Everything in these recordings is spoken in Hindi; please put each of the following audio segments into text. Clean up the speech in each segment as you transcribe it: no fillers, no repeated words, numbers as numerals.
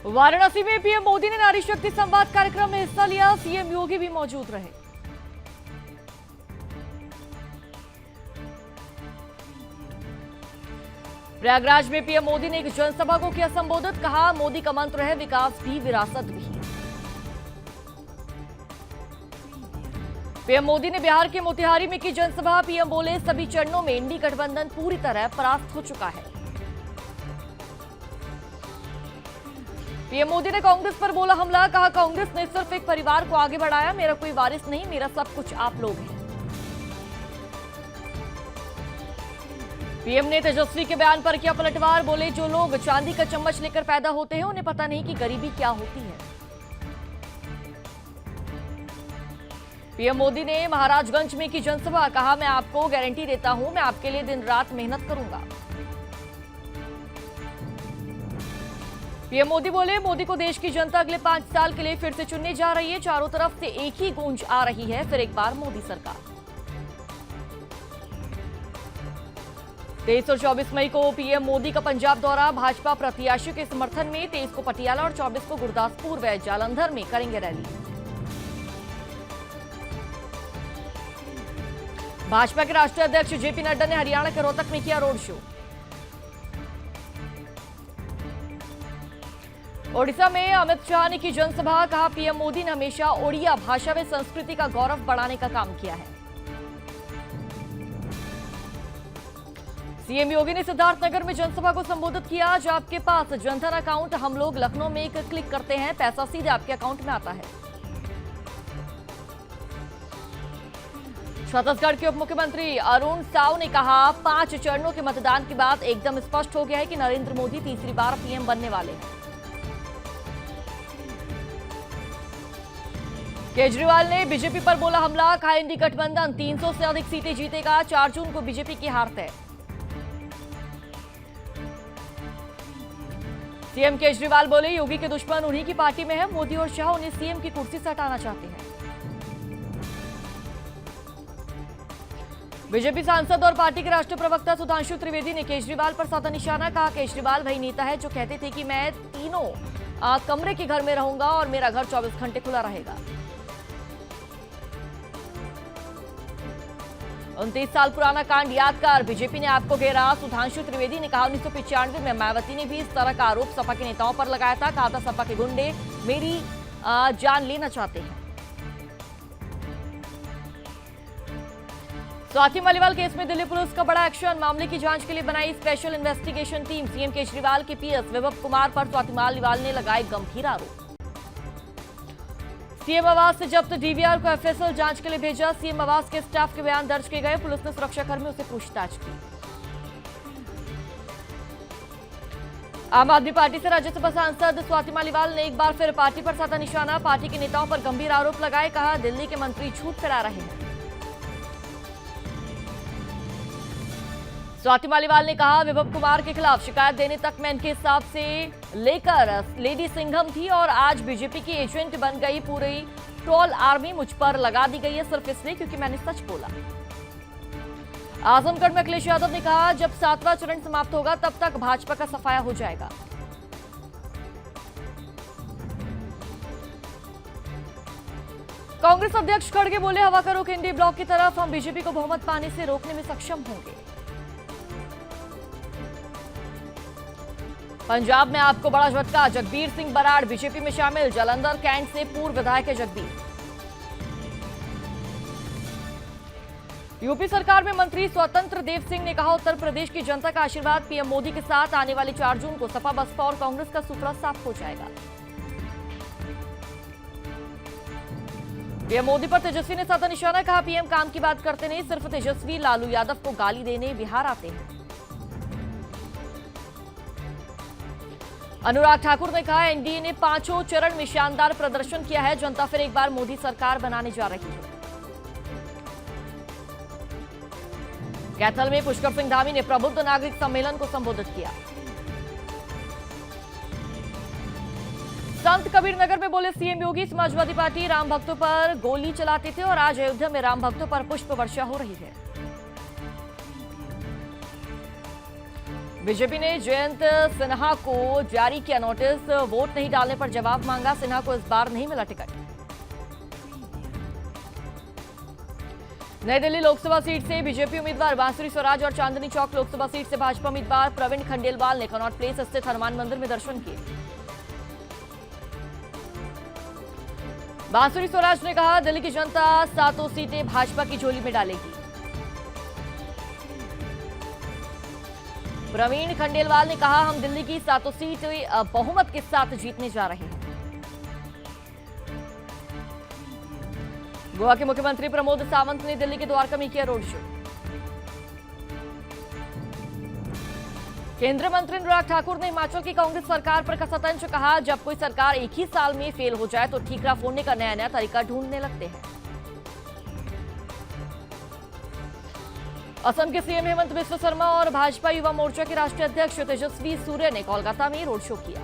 वाराणसी में पीएम मोदी ने नारी शक्ति संवाद कार्यक्रम में हिस्सा लिया। सीएम योगी भी मौजूद रहे। प्रयागराज में पीएम मोदी ने एक जनसभा को किया संबोधित। कहा, मोदी का मंत्र है विकास भी विरासत भी। पीएम मोदी ने बिहार के मोतिहारी में की जनसभा। पीएम बोले, सभी चरणों में इंडी गठबंधन पूरी तरह परास्त हो चुका है। पीएम मोदी ने कांग्रेस पर बोला हमला। कहा, कांग्रेस ने सिर्फ एक परिवार को आगे बढ़ाया, मेरा कोई वारिस नहीं, मेरा सब कुछ आप लोग हैं। पीएम ने तेजस्वी के बयान पर किया पलटवार। बोले, जो लोग चांदी का चम्मच लेकर पैदा होते हैं उन्हें पता नहीं कि गरीबी क्या होती है। पीएम मोदी ने महाराजगंज में की जनसभा। कहा, मैं आपको गारंटी देता हूं, मैं आपके लिए दिन रात मेहनत करूंगा। पीएम मोदी बोले, मोदी को देश की जनता अगले 5 साल के लिए फिर से चुनने जा रही है। चारों तरफ से एक ही गूंज आ रही है, फिर एक बार मोदी सरकार। 23 और 24 मई को पीएम मोदी का पंजाब दौरा। भाजपा प्रत्याशियों के समर्थन में 23 को पटियाला और 24 को गुरदासपुर व जालंधर में करेंगे रैली। भाजपा के राष्ट्रीय अध्यक्ष जेपी नड्डा ने हरियाणा के रोहतक में किया रोड शो। ओडिशा में अमित शाह ने की जनसभा। कहा, पीएम मोदी ने हमेशा ओडिया भाषा व संस्कृति का गौरव बढ़ाने का काम किया है। सीएम योगी ने सिद्धार्थनगर में जनसभा को संबोधित किया। जो आपके पास जनधन अकाउंट, हम लोग लखनऊ में एक क्लिक करते हैं, पैसा सीधे आपके अकाउंट में आता है। छत्तीसगढ़ के उप मुख्यमंत्री अरुण साव ने कहा, 5 चरणों के मतदान के बाद एकदम स्पष्ट हो गया है कि नरेंद्र मोदी तीसरी बार पीएम बनने वाले हैं। केजरीवाल ने बीजेपी पर बोला हमला। कहा, इंडी गठबंधन 300 से अधिक सीटें जीतेगा। 4 जून को बीजेपी की हार तय। सीएम केजरीवाल बोले, योगी के दुश्मन उन्हीं की पार्टी में है। मोदी और शाह उन्हें सीएम की कुर्सी से हटाना चाहते हैं। बीजेपी सांसद और पार्टी के राष्ट्रीय प्रवक्ता सुधांशु त्रिवेदी ने केजरीवाल पर साधा निशाना। कहा, केजरीवाल वही नेता है जो कहते थे कि मैं तीनों कमरे के घर में रहूंगा और मेरा घर 24 घंटे खुला रहेगा। 29 साल पुराना कांड याद कर बीजेपी ने आपको घेरा। सुधांशु त्रिवेदी ने कहा, 1995 में मायावती ने भी इस तरह का आरोप सपा के नेताओं पर लगाया था। कहा था, सपा के गुंडे मेरी जान लेना चाहते हैं। स्वाति मालीवाल केस में दिल्ली पुलिस का बड़ा एक्शन। मामले की जांच के लिए बनाई special investigation team. CM Kejriwal के पीएस विभव कुमार पर स्वाति मालीवाल ने लगाए गंभीर आरोप। सीएम आवास से जब्त डीवीआर को एफएसएल जांच के लिए भेजा। सीएम आवास के स्टाफ के बयान दर्ज किए गए। पुलिस ने सुरक्षाकर्मियों से पूछताछ की। आम आदमी पार्टी से राज्यसभा सांसद स्वाति मालीवाल ने एक बार फिर पार्टी पर साधा निशाना। पार्टी के नेताओं पर गंभीर आरोप लगाए। कहा, दिल्ली के मंत्री झूठ फैला रहे हैं। स्वाति मालीवाल ने कहा, विभव कुमार के खिलाफ शिकायत देने तक मैं इनके हिसाब से लेकर लेडी सिंघम थी और आज बीजेपी की एजेंट बन गई। पूरी ट्रोल आर्मी मुझ पर लगा दी गई है सिर्फ इसलिए क्योंकि मैंने सच बोला। आजमगढ़ में अखिलेश यादव ने कहा, जब 7वां चरण समाप्त होगा तब तक भाजपा का सफाया हो जाएगा। कांग्रेस अध्यक्ष खड़गे बोले, हवा का रुख इंडी ब्लॉक की तरफ, हम बीजेपी को बहुमत पाने से रोकने में सक्षम होंगे। पंजाब में आपको बड़ा झटका। जगबीर सिंह बराड़ बीजेपी में शामिल। जालंधर कैंट से पूर्व विधायक है जगबीर। यूपी सरकार में मंत्री स्वतंत्र देव सिंह ने कहा, उत्तर प्रदेश की जनता का आशीर्वाद पीएम मोदी के साथ। आने वाले 4 जून को सपा बसपा और कांग्रेस का सुपड़ा साफ हो जाएगा। पीएम मोदी पर तेजस्वी ने साधा निशाना। कहा, पीएम काम की बात करते नहीं, सिर्फ तेजस्वी लालू यादव को गाली देने बिहार आते हैं। अनुराग ठाकुर ने कहा, एनडीए ने 5 चरण में शानदार प्रदर्शन किया है। जनता फिर एक बार मोदी सरकार बनाने जा रही है। कैथल में पुष्कर सिंह धामी ने प्रबुद्ध नागरिक सम्मेलन को संबोधित किया। संत कबीर नगर में बोले सीएम योगी, समाजवादी पार्टी राम भक्तों पर गोली चलाते थे और आज अयोध्या में राम भक्तों पर पुष्प वर्षा हो रही है। बीजेपी ने जयंत सिन्हा को जारी किया नोटिस, वोट नहीं डालने पर जवाब मांगा। सिन्हा को इस बार नहीं मिला टिकट। नई दिल्ली लोकसभा सीट से बीजेपी उम्मीदवार बांसुरी स्वराज और चांदनी चौक लोकसभा सीट से भाजपा उम्मीदवार प्रवीण खंडेलवाल ने कनॉट प्लेस स्थित हनुमान मंदिर में दर्शन किए। बांसुरी स्वराज ने कहा, दिल्ली की जनता 7 सीटें भाजपा की झोली में डालेगी। प्रवीण खंडेलवाल ने कहा, हम दिल्ली की 7 सीटें बहुमत के साथ जीतने जा रहे हैं। गोवा के मुख्यमंत्री प्रमोद सावंत ने दिल्ली के द्वारका में किया रोड शो। केंद्रीय मंत्री अनुराग ठाकुर ने हिमाचल की कांग्रेस सरकार पर कसा तंज, कहा, जब कोई सरकार एक ही साल में फेल हो जाए तो ठीकरा फोड़ने का नया नया तरीका ढूंढने लगते हैं। असम के सीएम हेमंत बिस्वा शर्मा और भाजपा युवा मोर्चा के राष्ट्रीय अध्यक्ष तेजस्वी सूर्य ने कोलकाता में रोड शो किया।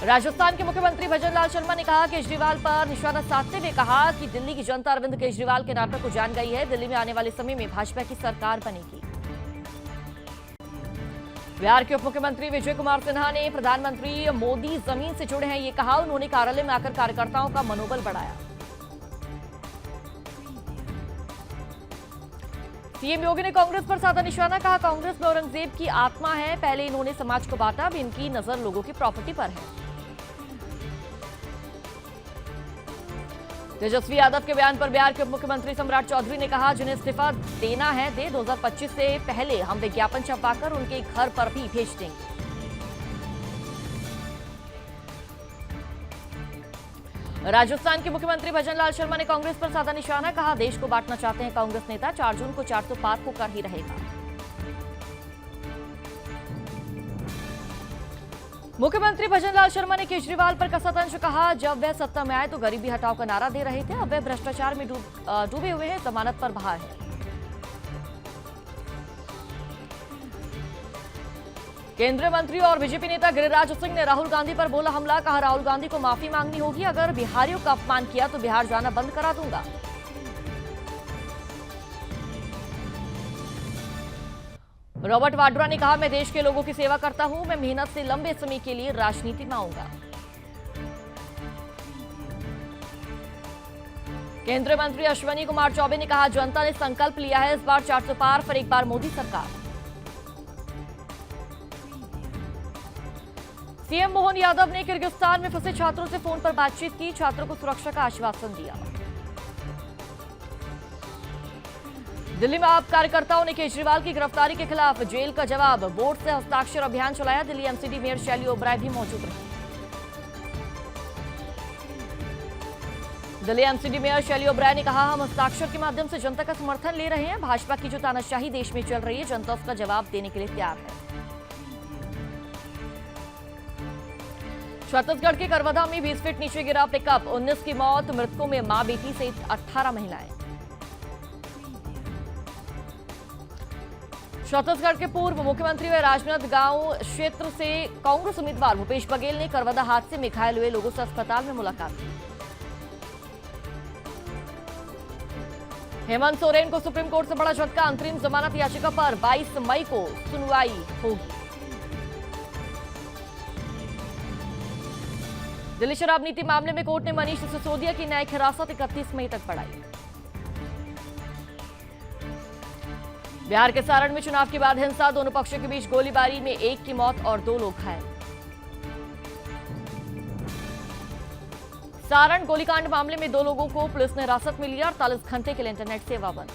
राजस्थान के मुख्यमंत्री भजनलाल शर्मा ने कहा, केजरीवाल पर निशाना साधते हुए कहा कि दिल्ली की जनता अरविंद केजरीवाल के नाटक को जान गई है। दिल्ली में आने वाले समय में भाजपा की सरकार बनेगी। बिहार के उप मुख्यमंत्री विजय कुमार सिन्हा ने प्रधानमंत्री मोदी जमीन से जुड़े हैं ये कहा। उन्होंने कार्यालय में आकर कार्यकर्ताओं का मनोबल बढ़ाया। सीएम योगी ने कांग्रेस पर साधा निशाना, कहा, कांग्रेस में औरंगजेब की आत्मा है। पहले इन्होंने समाज को बांटा, अब इनकी नजर लोगों की प्रॉपर्टी पर है। तेजस्वी यादव के बयान पर बिहार के उप मुख्यमंत्री सम्राट चौधरी ने कहा, जिन्हें इस्तीफा देना है दे, 2025 से पहले हम विज्ञापन छपवाकर उनके घर पर भी भेज देंगे। राजस्थान के मुख्यमंत्री भजनलाल शर्मा ने कांग्रेस पर साधा निशाना, कहा, देश को बांटना चाहते हैं कांग्रेस नेता, 4 जून को 400 पार को कर ही रहेगा। मुख्यमंत्री भजनलाल शर्मा ने केजरीवाल पर कसा तंज, कहा, जब वह सत्ता में आए तो गरीबी हटाओ का नारा दे रहे थे, अब वह भ्रष्टाचार में डूबे हुए हैं, जमानत पर बाहर है। केंद्रीय मंत्री और बीजेपी नेता गिरिराज सिंह ने राहुल गांधी पर बोला हमला, कहा, राहुल गांधी को माफी मांगनी होगी, अगर बिहारियों का अपमान किया तो बिहार जाना बंद करा दूंगा। रॉबर्ट वाड्रा ने कहा, मैं देश के लोगों की सेवा करता हूं, मैं मेहनत से लंबे समय के लिए राजनीति में आऊंगा। केंद्रीय मंत्री अश्विनी कुमार चौबे ने कहा, जनता ने संकल्प लिया है, इस बार 400 पार, फिर एक बार मोदी सरकार। सीएम मोहन यादव ने किर्गिस्तान में फंसे छात्रों से फोन पर बातचीत की, छात्रों को सुरक्षा का आश्वासन दिया। दिल्ली में आप कार्यकर्ताओं ने केजरीवाल की गिरफ्तारी के खिलाफ जेल का जवाब, बोर्ड से हस्ताक्षर अभियान चलाया। दिल्ली एमसीडी मेयर शैली ओबराय भी मौजूद रही। दिल्ली एमसीडी मेयर शैली ओबराय ने कहा, हम हस्ताक्षर के माध्यम से जनता का समर्थन ले रहे हैं। भाजपा की जो तानाशाही देश में चल रही है, जनता उसका जवाब देने के लिए तैयार है। छत्तीसगढ़ के करवदा में 20 फीट नीचे गिरा पिकअप, 19 की मौत, मृतकों में मां बेटी सहित 18 महिलाएं। छत्तीसगढ़ के पूर्व मुख्यमंत्री व राजनांदगांव गांव क्षेत्र से कांग्रेस उम्मीदवार भूपेश बघेल ने करवदा हादसे में घायल हुए लोगों से अस्पताल में मुलाकात की। हेमंत सोरेन को सुप्रीम कोर्ट से बड़ा झटका, अंतरिम जमानत याचिका पर 22 मई को सुनवाई होगी। दिल्ली शराब नीति मामले में कोर्ट ने मनीष सिसोदिया की न्यायिक हिरासत 31 मई तक बढ़ाई। बिहार के सारण में चुनाव के बाद हिंसा, दोनों पक्षों के बीच गोलीबारी में 1 की मौत और 2 लोग घायल। सारण गोलीकांड मामले में 2 लोगों को पुलिस ने हिरासत में लिया, 48 घंटे के लिए इंटरनेट सेवा बंद।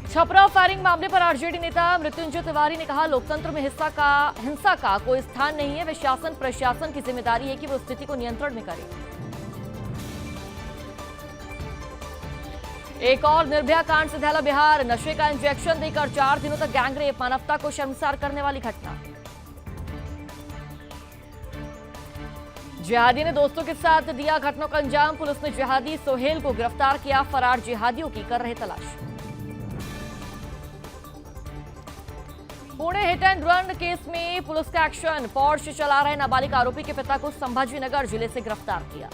छपरा फायरिंग मामले पर आरजेडी नेता मृत्युंजय तिवारी ने कहा, लोकतंत्र में हिंसा का कोई स्थान नहीं है, वे शासन प्रशासन की जिम्मेदारी है कि वो स्थिति को नियंत्रण में करे। एक और निर्भया कांड से दहला बिहार, नशे का इंजेक्शन देकर 4 दिनों तक गैंगरेप, मानवता को शर्मसार करने वाली घटना। जिहादी ने दोस्तों के साथ दिया घटना का अंजाम, पुलिस ने जिहादी सोहेल को गिरफ्तार किया, फरार जिहादियों की कर रहे तलाश। Pune hit and run case में पुलिस का एक्शन, पोर्श चला रहे नाबालिग आरोपी के पिता को संभाजीनगर जिले से गिरफ्तार किया।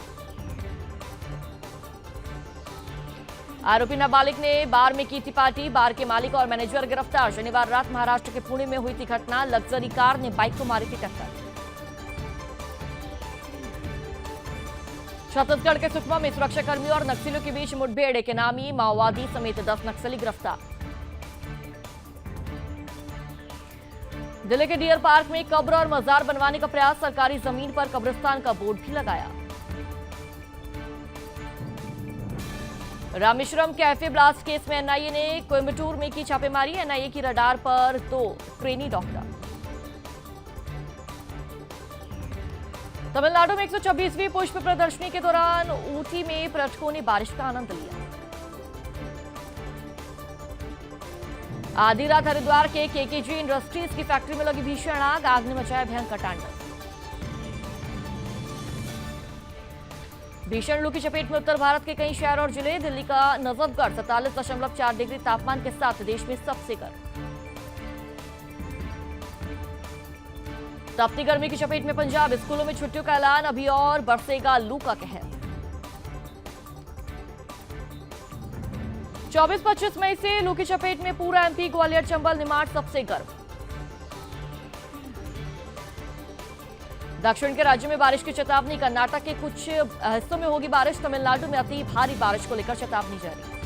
आरोपी नाबालिग ने बार में की थी पार्टी। बार के मालिक और मैनेजर गिरफ्तार। शनिवार रात महाराष्ट्र के पुणे में हुई थी घटना। लग्जरी कार ने बाइक को मारी थी टक्कर। छत्तीसगढ़ के सुकमा में सुरक्षाकर्मियों और नक्सलियों के बीच मुठभेड़। एक इनामी माओवादी समेत 10 नक्सली गिरफ्तार। दिल्ली के डियर पार्क में कब्र और मजार बनवाने का प्रयास। सरकारी जमीन पर कब्रिस्तान का बोर्ड भी लगाया। रामेश्वरम कैफे ब्लास्ट केस में एनआईए ने कोयम्बटूर में की छापेमारी। एनआईए की रडार पर 2 ट्रेनी डॉक्टर। तमिलनाडु में 126वीं पुष्प प्रदर्शनी के दौरान ऊटी में पर्यटकों ने बारिश का आनंद लिया। आधी रात हरिद्वार के केकेजी इंडस्ट्रीज की फैक्ट्री में लगी भीषण आग। आग ने मचाया भयंकर तांडव। भीषण लू की चपेट में उत्तर भारत के कई शहर और जिले। दिल्ली का नजफगढ़ 47.4 डिग्री तापमान के साथ देश में सबसे गर्म। तपती गर्मी की चपेट में पंजाब। स्कूलों में छुट्टियों का ऐलान। अभी और बरसेगा लू का कहर। 24-25 मई से लू की चपेट में पूरा एमपी। ग्वालियर, चंबल, निमाड़ सबसे गर्म। दक्षिण के राज्यों में बारिश की चेतावनी। कर्नाटक के कुछ हिस्सों में होगी बारिश। तमिलनाडु में अति भारी बारिश को लेकर चेतावनी जारी।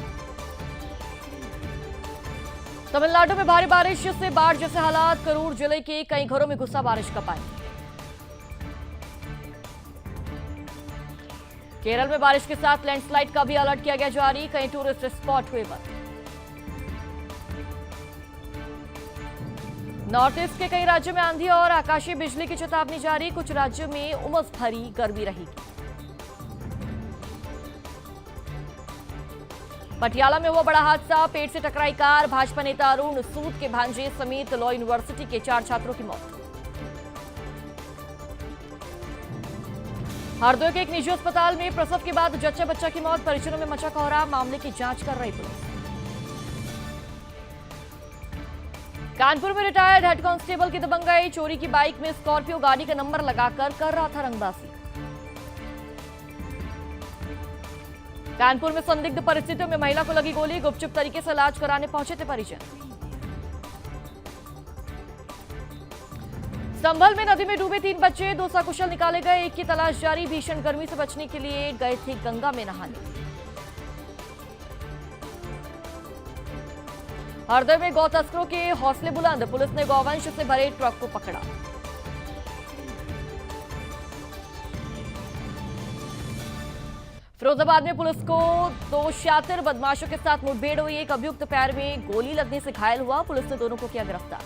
तमिलनाडु में भारी बारिश से बाढ़ जैसे हालात। करूर जिले के कई घरों में घुसा बारिश का पानी। केरल में बारिश के साथ लैंडस्लाइड का भी अलर्ट किया गया जारी। कई टूरिस्ट स्पॉट हुए बंद। नॉर्थ ईस्ट के कई राज्यों में आंधी और आकाशीय बिजली की चेतावनी जारी। कुछ राज्यों में उमस भरी गर्मी रहेगी। पटियाला में हुआ बड़ा हादसा। पेड़ से टकराई कार। भाजपा नेता अरुण सूद के भांजे समेत लॉ यूनिवर्सिटी के 4 छात्रों की मौत। हरदोई के एक निजी अस्पताल में प्रसव के बाद जच्चा बच्चा की मौत। परिजनों में मचा कोहराम। मामले की जांच कर रही पुलिस। कानपुर में रिटायर्ड हेड कांस्टेबल की दबंगई। चोरी की बाइक में स्कॉर्पियो गाड़ी का नंबर लगाकर कर रहा था रंगबाजी। कानपुर में संदिग्ध परिस्थितियों में महिला को लगी गोली। गुपचुप तरीके से इलाज कराने पहुंचे थे परिजन। संभल में नदी में डूबे 3 बच्चे। 2 सकुशल निकाले गए। एक की तलाश जारी। भीषण गर्मी से बचने के लिए गए थे गंगा में नहाने। हरदोई में गौ तस्करों के हौसले बुलंद। पुलिस ने गौवंश से भरे ट्रक को पकड़ा। फिरोजाबाद में पुलिस को 2 शातिर बदमाशों के साथ मुठभेड़ हुई। एक अभियुक्त पैर में गोली लगने से घायल हुआ। पुलिस ने दोनों को किया गिरफ्तार।